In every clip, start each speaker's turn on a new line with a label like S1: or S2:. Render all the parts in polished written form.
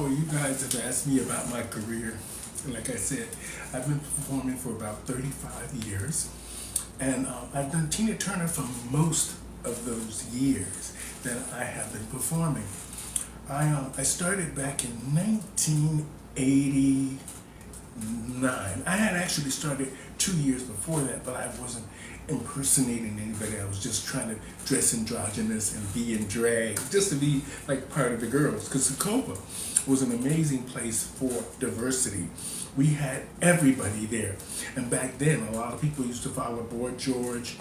S1: you guys have asked me about my career. And like I said, I've been performing for about 35 years. And I've done Tina Turner for most of those years that I have been performing. I started back in 1989. I had actually started 2 years before that, but I wasn't impersonating anybody. I was just trying to dress androgynous and be in drag, just to be like part of the girls. Because the Copa was an amazing place for diversity. We had everybody there. And back then, a lot of people used to follow Boy George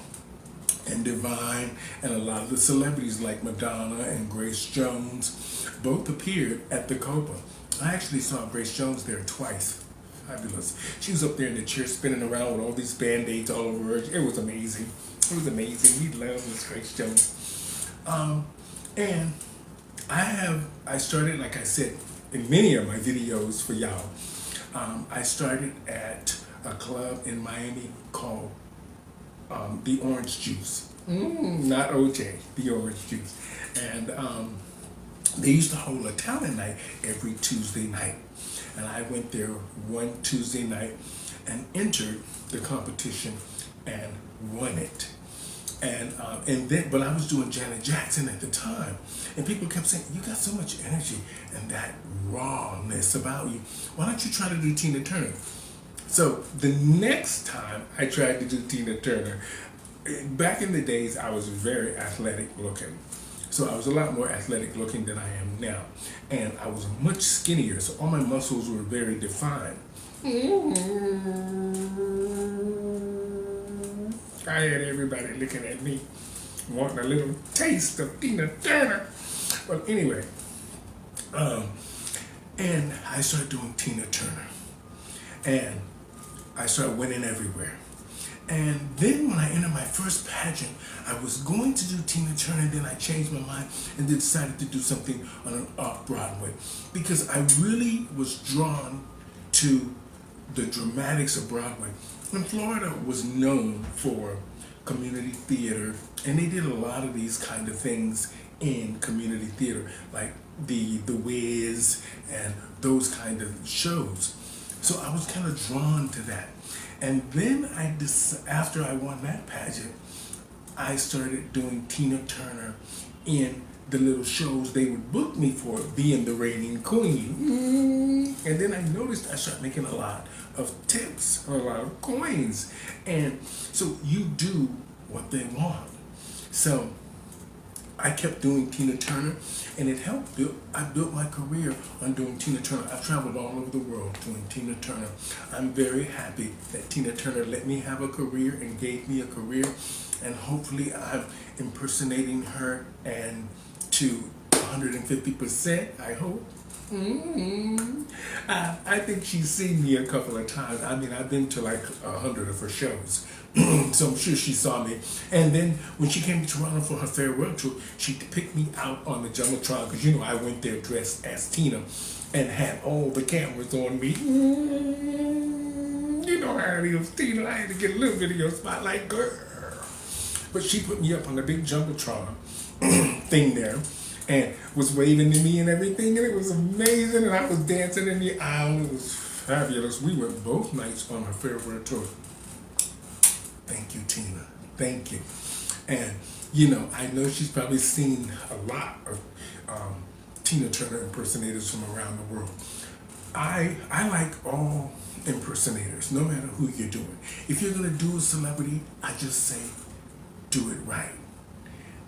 S1: and Divine, and a lot of the celebrities like Madonna and Grace Jones both appeared at the Copa. I actually saw Grace Jones there twice. Fabulous. She was up there in the chair spinning around with all these band-aids all over her. It was amazing. It was amazing. We love Miss Grace Jones. And I started, like I said, in many of my videos for y'all. I started at a club in Miami called the Orange Juice. Not OJ, the Orange Juice. And they used to hold a talent night every Tuesday night. And I went there one Tuesday night and entered the competition and won it. And then, but I was doing Janet Jackson at the time, and people kept saying, "You got so much energy and that rawness about you. Why don't you try to do Tina Turner?" So the next time I tried to do Tina Turner, back in the days, I was very athletic looking. So I was a lot more athletic looking than I am now. And I was much skinnier, so all my muscles were very defined. I had everybody looking at me, wanting a little taste of Tina Turner. Well, anyway, and I started doing Tina Turner. And I started winning everywhere. And then when I entered my first pageant, I was going to do Tina Turner, and then I changed my mind and decided to do something on an off-Broadway, because I really was drawn to the dramatics of Broadway. And Florida was known for community theater, and they did a lot of these kind of things in community theater, like the Wiz and those kind of shows. So I was kind of drawn to that. And then after I won that pageant, I started doing Tina Turner in the little shows they would book me for, being the reigning queen. And then I noticed I started making a lot of tips, a lot of coins. And so you do what they want. So I kept doing Tina Turner, and it helped I built my career on doing Tina Turner. I've traveled all over the world doing Tina Turner. I'm very happy that Tina Turner let me have a career and gave me a career, and hopefully I'm impersonating her and to 150%, I hope. I think she's seen me a couple of times. I mean, I've been to like 100 of her shows. So I'm sure she saw me. And then when she came to Toronto for her farewell tour, she picked me out on the Jumbotron, because you know I went there dressed as Tina and had all the cameras on me. You know how it is, Tina. I had to get a little video spotlight, girl. But she put me up on the big Jumbotron thing there, and was waving to me and everything, and it was amazing, and I was dancing in the aisle. It was fabulous. We went both nights on her farewell tour. Thank you, Tina. Thank you. And, you know, I know she's probably seen a lot of Tina Turner impersonators from around the world. I like all impersonators, no matter who you're doing. If you're going to do a celebrity, I just say, do it right.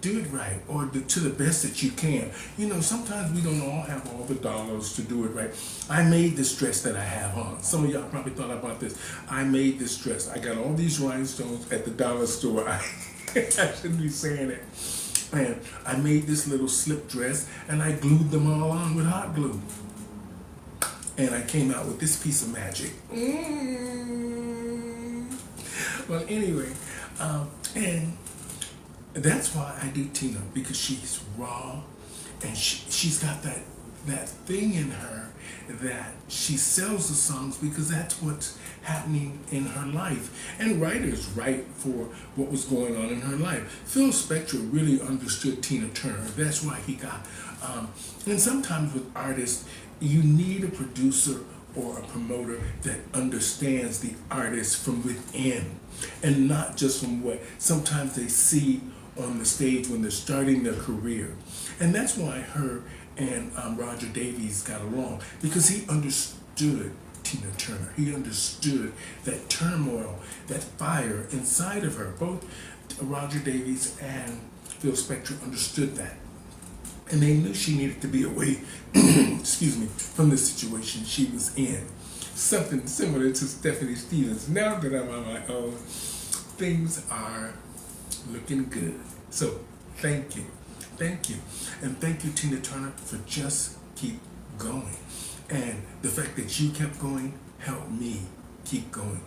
S1: Do it right, or to the best that you can. You know, sometimes we don't all have all the dollars to do it right. I made this dress that I have on. Some of y'all probably thought about this. I made this dress. I got all these rhinestones at the dollar store. I shouldn't be saying it. And I made this little slip dress, and I glued them all on with hot glue. And I came out with this piece of magic. Well, anyway, and that's why I do Tina, because she's raw, and she's got that that thing in her that she sells the songs because that's what's happening in her life. And writers write for what was going on in her life. Phil Spector really understood Tina Turner. That's why he got, and sometimes with artists, you need a producer or a promoter that understands the artist from within and not just from what sometimes they see on the stage when they're starting their career. And that's why her and Roger Davies got along, because he understood Tina Turner. He understood that turmoil, that fire inside of her. Both Roger Davies and Phil Spector understood that. And they knew she needed to be away, excuse me, from the situation she was in. Something similar to Stephanie Stevens. Now that I'm on my own, things are looking good. So thank you. Thank you. And thank you, Tina Turner, for just keep going. And the fact that you kept going helped me keep going.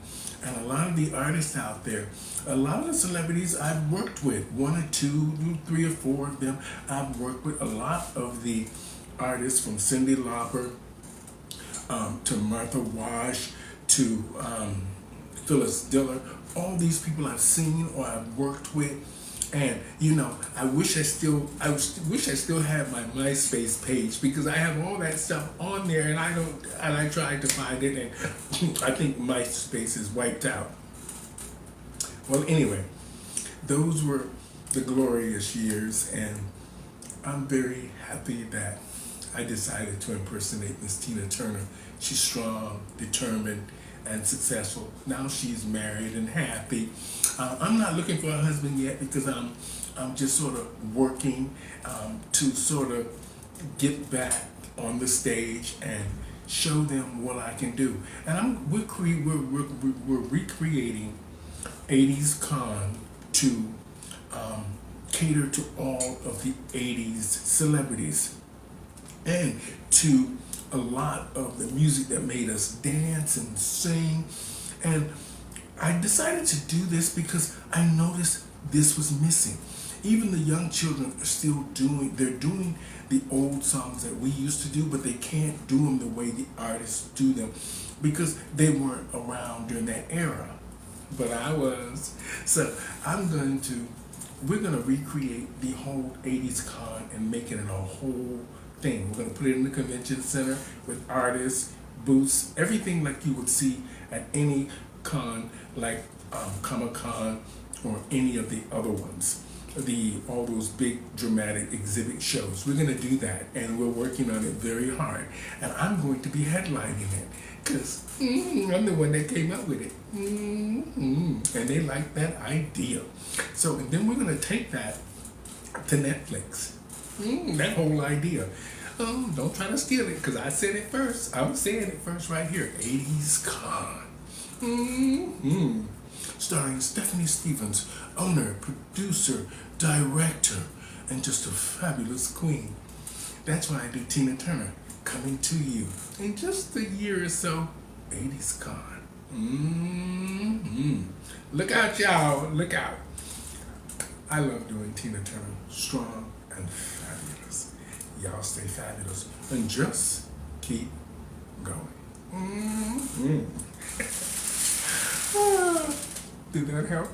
S1: And a lot of the artists out there, a lot of the celebrities I've worked with, 1 or 2, 3 or 4 of them, I've worked with a lot of the artists from Cyndi Lauper to Martha Wash to Phyllis Diller. All these people I've seen or I've worked with. And you know, I wish I still had my MySpace page, because I have all that stuff on there, and I tried to find it, and I think MySpace is wiped out. Well, anyway, those were the glorious years, and I'm very happy that I decided to impersonate Miss Tina Turner. She's strong, determined, and successful. Now she's married and happy. I'm not looking for a husband yet, because I'm just sort of working to sort of get back on the stage and show them what I can do. And we're recreating 80s Con to cater to all of the 80s celebrities and to a lot of the music that made us dance and sing. And I decided to do this because I noticed this was missing. Even the young children are still doing the old songs that we used to do, but they can't do them the way the artists do them because they weren't around during that era. But I was. So we're going to recreate the whole 80s Con and make it a whole thing. We're going to put it in the convention center with artists, booths, everything like you would see at any con, like Comic-Con or any of the other ones, all those big dramatic exhibit shows. We're going to do that, and we're working on it very hard. And I'm going to be headlining it because I'm the one that came up with it. And they like that idea. So, and then we're going to take that to Netflix. That whole idea. Don't try to steal it, because I said it first. I'm saying it first right here. 80s Con. Starring Stephanie Stevens, owner, producer, director, and just a fabulous queen. That's why I do Tina Turner, coming to you in just a year or so. 80s Con. Look out, y'all. Look out. I love doing Tina Turner. Strong and fabulous. Y'all stay fabulous and just keep going. Did that help?